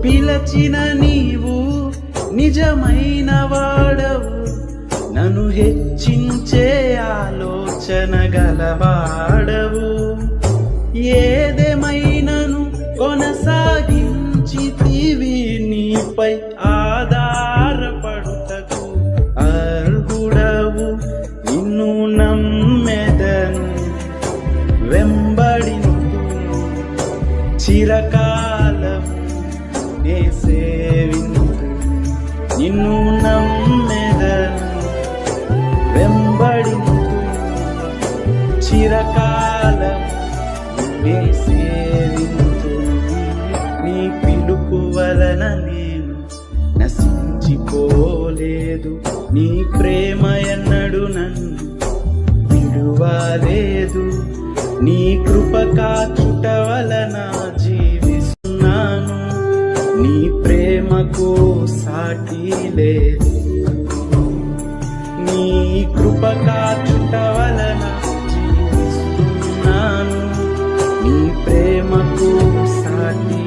పిలచిన నీవు నిజమైన వాడవు, నన్ను హెచ్చించే ఆలోచన గలవాడవు. ఏదేమైనను కొనసాగించితివి, నీపై ఆధారపడుటకు అర్హుడవు. నిన్ను నమ్మెదను, వెంబడింతును, చిరకాలము నే సేవింతును. నిన్ను నమ్మెదను, వెంబడింతును, చిరకాలము నే సేవింతును. నీ పిలుపు వలన నేను నశించిపోలేదు, నీ ప్రేమ ఎన్నడు నన్ను విడువలేదు. నీ కృప కాచుట వలన జీవిస్తున్నాను, నీ ప్రేమకు సాటి లేదు. నీ కృప కాచుట వలన జీవిస్తున్నాను, నీ ప్రేమకు సాటి